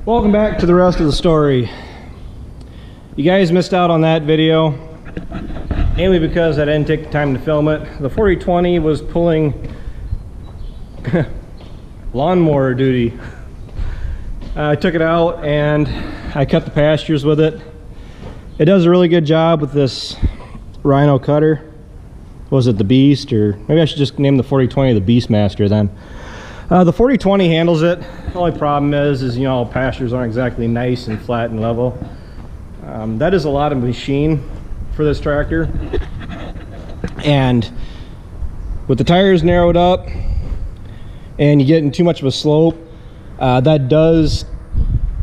Welcome back to the rest of the story. You guys missed out on that video, mainly because I didn't take the time to film it. The 4020 was pulling lawnmower duty. I took it out and I cut the pastures with it. It does a really good job with this Rhino cutter. Was it the Beast, or maybe I should just name the 4020 the Beastmaster then. The 4020 handles it. The only problem is you know, pastures aren't exactly nice and flat and level. That is a lot of machine for this tractor. And with the tires narrowed up and you get in too much of a slope, that does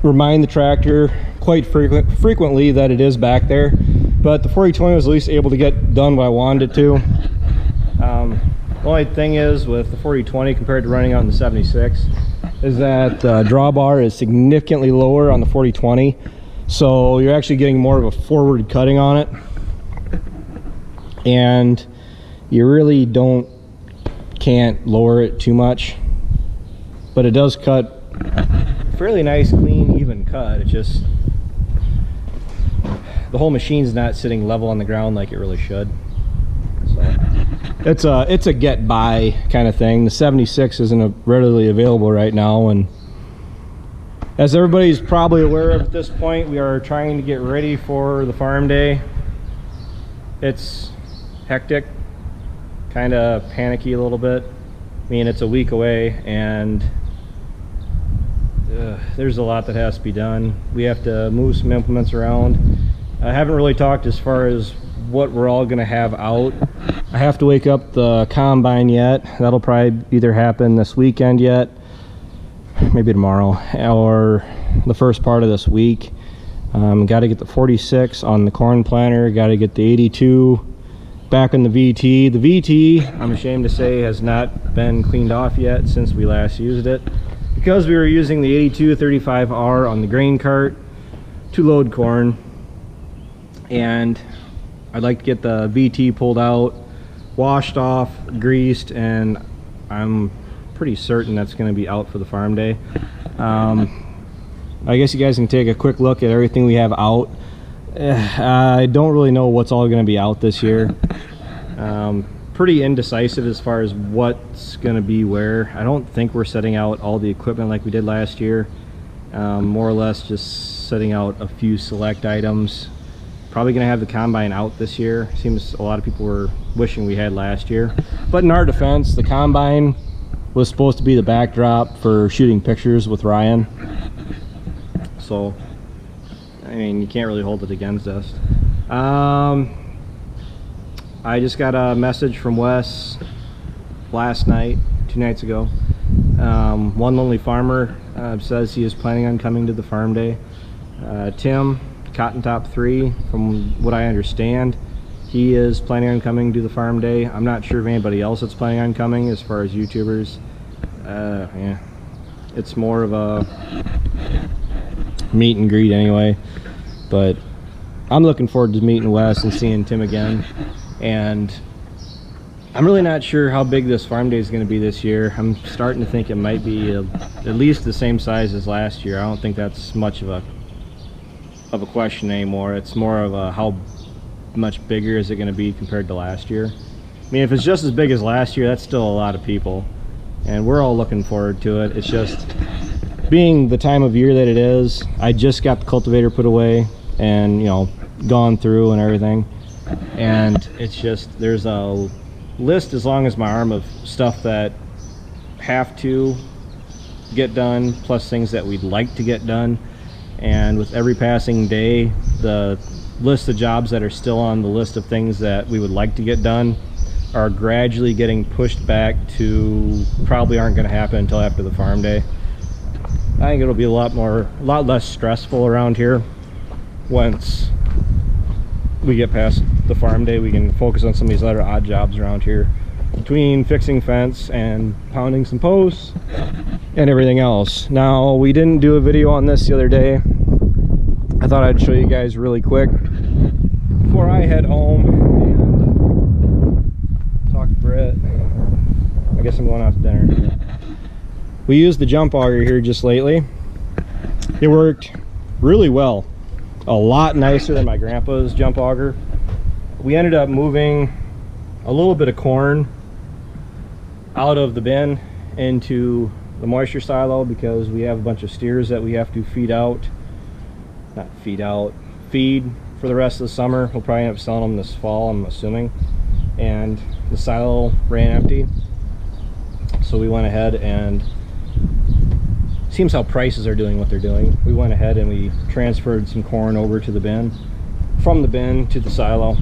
remind the tractor quite frequently that it is back there. But the 4020 was at least able to get done what I wanted it to. The only thing is with the 4020 compared to running on the 76 is that the drawbar is significantly lower on the 4020, so you're actually getting more of a forward cutting on it, and you really can't lower it too much, but it does cut fairly nice, clean, even cut. It's just the whole machine's not sitting level on the ground like it really should. So it's a get by kind of thing. The 76 isn't readily available right now, and as everybody's probably aware of at this point, we are trying to get ready for the farm day. It's hectic, kind of panicky a little bit. I mean, it's a week away, and there's a lot that has to be done. We have to move some implements around. I haven't really talked as far as what we're all gonna have out. I have to wake up the combine yet. That'll probably either happen this weekend yet, maybe tomorrow, or the first part of this week. Got to get the 46 on the corn planter, got to get the 82 back on the VT. The VT, I'm ashamed to say, has not been cleaned off yet since we last used it, because we were using the 82 35R on the grain cart to load corn. And I'd like to get the VT pulled out, washed off, greased, and I'm pretty certain that's going to be out for the farm day. I guess you guys can take a quick look at everything we have out. I don't really know what's all going to be out this year. Pretty indecisive as far as what's going to be where. I don't think we're setting out all the equipment like we did last year. More or less just setting out a few select items. Probably going to have the combine out this year. Seems a lot of people were wishing we had last year. But in our defense, the combine was supposed to be the backdrop for shooting pictures with Ryan. So, I mean, you can't really hold it against us. I just got a message from Wes last night, 2 nights ago. One Lonely Farmer says he is planning on coming to the farm day. Tim, Cotton Top 3, from what I understand, he is planning on coming to the farm day. I'm not sure of anybody else that's planning on coming as far as YouTubers. Yeah, it's more of a meet and greet anyway, but I'm looking forward to meeting Wes and seeing Tim again. And I'm really not sure how big this farm day is going to be this year. I'm starting to think it might be at least the same size as last year. I don't think that's much of a question anymore. It's more of a how much bigger is it going to be compared to last year. I mean, if it's just as big as last year, that's still a lot of people, and we're all looking forward to it. It's just being the time of year that it is. I just got the cultivator put away and, you know, gone through and everything, and it's just, there's a list as long as my arm of stuff that have to get done, plus things that we'd like to get done. And with every passing day, the list of jobs that are still on the list of things that we would like to get done are gradually getting pushed back to probably aren't going to happen until after the farm day. I think it'll be a lot less stressful around here once we get past the farm day. We can focus on some of these other odd jobs around here, between fixing fence and pounding some posts and everything else. Now, we didn't do a video on this the other day. I thought I'd show you guys really quick before I head home and talk to Britt. I guess I'm going out to dinner. We used the jump auger here just lately, It worked really well, a lot nicer than my grandpa's jump auger. We ended up moving a little bit of corn out of the bin into the moisture silo because we have a bunch of steers that we have to feed for the rest of the summer. We'll probably end up selling them this fall, I'm assuming. And the silo ran empty, so we went ahead, and seems how prices are doing what they're doing. We went ahead and we transferred some corn over to the bin, from the bin to the silo.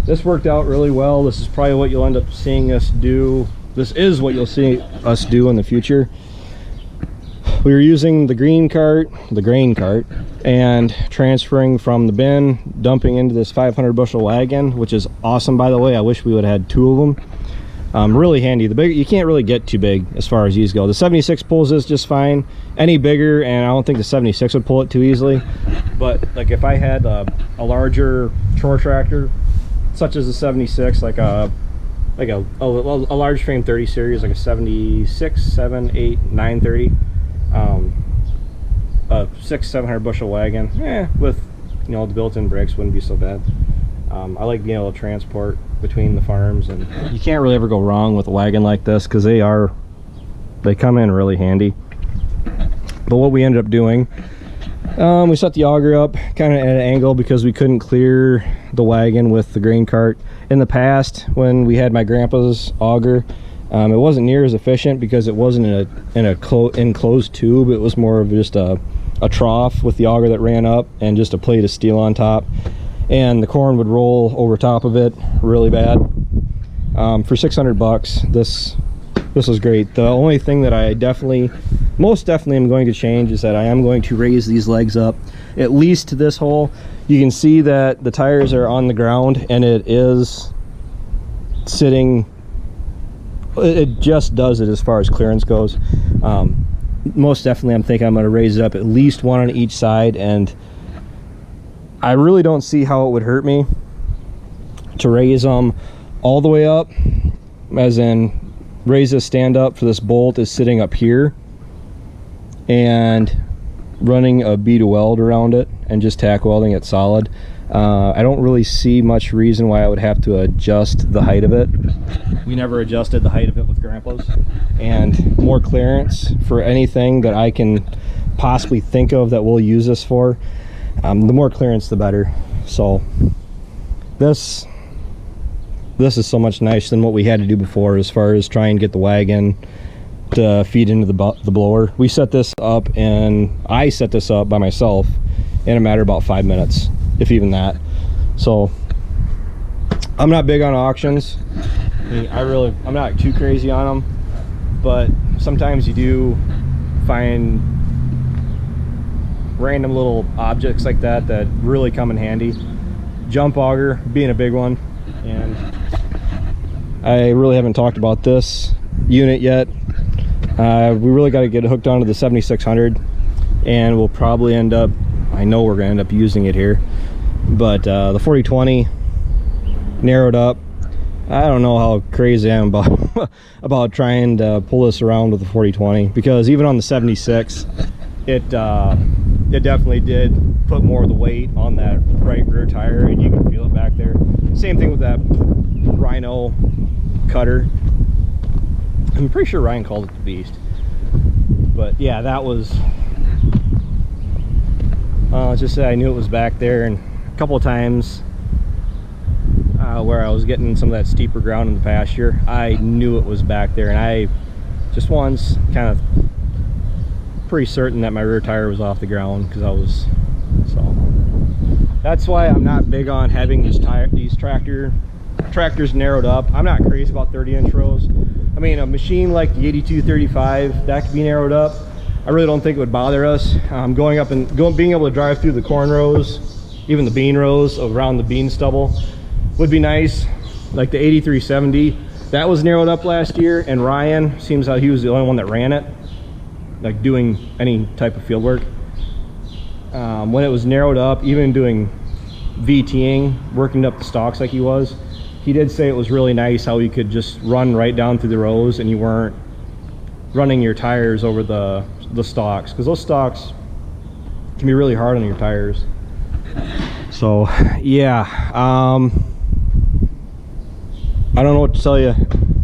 This worked out really well. This is probably what you'll end up seeing us do. This is what you'll see us do in the future. We were using the grain cart, and transferring from the bin, dumping into this 500 bushel wagon, which is awesome, by the way. I wish we would have had 2 of them. Really handy. The big, you can't really get too big as far as these go. The 76 pulls this just fine. Any bigger, and I don't think the 76 would pull it too easily. But like if I had a larger chore tractor, such as a 76, like a large frame 30 series, like a 76, 7, 8, 930. A 600-700 bushel wagon, with the built-in brakes wouldn't be so bad. I like being able to transport between the farms, and you can't really ever go wrong with a wagon like this because they come in really handy. But what we ended up doing, we set the auger up kind of at an angle because we couldn't clear the wagon with the grain cart. In the past, when we had my grandpa's auger, it wasn't near as efficient because it wasn't in a enclosed tube. It was more of just a trough with the auger that ran up and just a plate of steel on top, and the corn would roll over top of it really bad. For 600 bucks, this was great. The only thing that I most definitely am going to change is that I am going to raise these legs up at least to this hole. You can see that the tires are on the ground, and it is sitting, it just does it as far as clearance goes. Most definitely I'm thinking I'm going to raise it up at least 1 on each side, and I really don't see how it would hurt me to raise them all the way up, as in raise this stand up for this bolt is sitting up here, and running a bead of weld around it and just tack welding it solid. I don't really see much reason why I would have to adjust the height of it. We never adjusted the height of it with grandpa's, and more clearance for anything that I can possibly think of that we'll use this for. The more clearance the better. So this is so much nicer than what we had to do before as far as trying to get the wagon to feed into the blower. We set this up, and I set this up by myself in a matter of about 5 minutes, if even that. So I'm not big on auctions. I'm not too crazy on them, but sometimes you do find random little objects like that that really come in handy. Jump auger being a big one, and I really haven't talked about this unit yet. We really got to get hooked onto the 7600, and we'll probably end up, I know we're going to end up using it here, but the 4020 narrowed up. I don't know how crazy I am about trying to pull this around with the 4020, because even on the 76 it definitely did put more of the weight on that right rear tire, and you can feel it back there. Same thing with that Rhino cutter. I'm pretty sure Ryan called it the Beast, but yeah, that was let's just say I knew it was back there, and a couple of times where I was getting some of that steeper ground in the pasture, I knew it was back there, and I just once kind of pretty certain that my rear tire was off the ground, because I was, so that's why I'm not big on having these tractors narrowed up. I'm not crazy about 30-inch rows. I mean, a machine like the 8235, that could be narrowed up. I really don't think it would bother us. Going up and being able to drive through the corn rows, even the bean rows around the bean stubble would be nice. Like the 8370, that was narrowed up last year, and Ryan, seems like he was the only one that ran it, like doing any type of field work. When it was narrowed up, even doing VTing, working up the stalks like he was, he did say it was really nice how you could just run right down through the rows, and you weren't running your tires over the stalks, because those stalks can be really hard on your tires. So yeah, I don't know what to tell you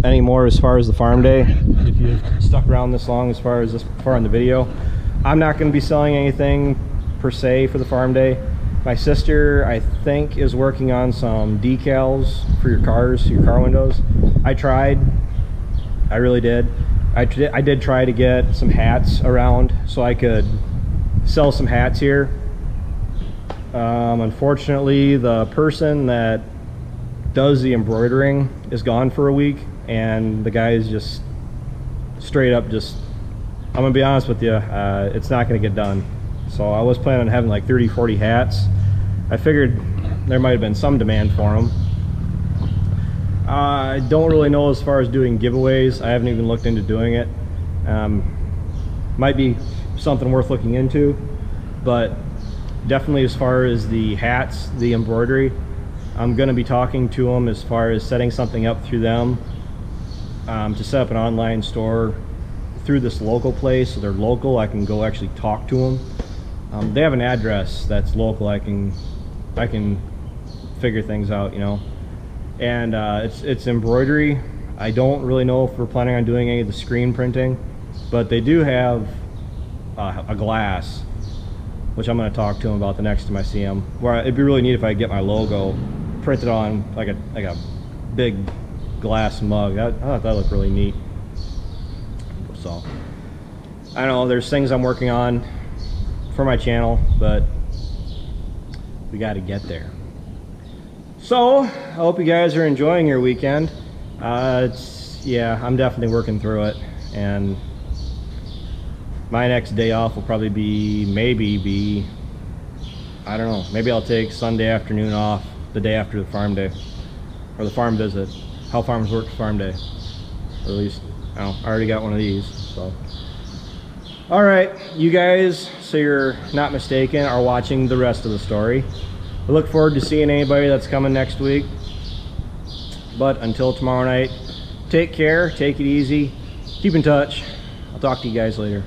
anymore as far as the farm day. If you've stuck around this long, as far as this far in the video, I'm not going to be selling anything per se for the farm day. My sister, I think, is working on some decals for your cars, your car windows. I tried. I really did. I did try to get some hats around so I could sell some hats here. Unfortunately, the person that does the embroidering is gone for a week, and the guy is just straight up just, I'm gonna be honest with you, it's not gonna get done. So I was planning on having like 30-40 hats. I figured there might have been some demand for them. I don't really know as far as doing giveaways. I haven't even looked into doing it. Might be something worth looking into, but definitely as far as the hats, the embroidery, I'm going to be talking to them as far as setting something up through them, to set up an online store through this local place. So they're local, I can go actually talk to them. They have an address that's local. I can figure things out, you know. And it's embroidery. I don't really know if we're planning on doing any of the screen printing, but they do have a glass, which I'm going to talk to them about the next time I see them. Where it'd be really neat if I get my logo printed on like a big glass mug. I thought that looked really neat. So I don't know, there's things I'm working on for my channel, but we got to get there. So I hope you guys are enjoying your weekend. Yeah, I'm definitely working through it, and my next day off will probably be, maybe I don't know, maybe I'll take Sunday afternoon off, the day after the farm day, or the farm visit, How Farms Work farm day. Or at least, I don't know, I already got one of these, so. All right, you guys, so you're not mistaken, are watching the rest of the story. I look forward to seeing anybody that's coming next week. But until tomorrow night, take care, take it easy, keep in touch. I'll talk to you guys later.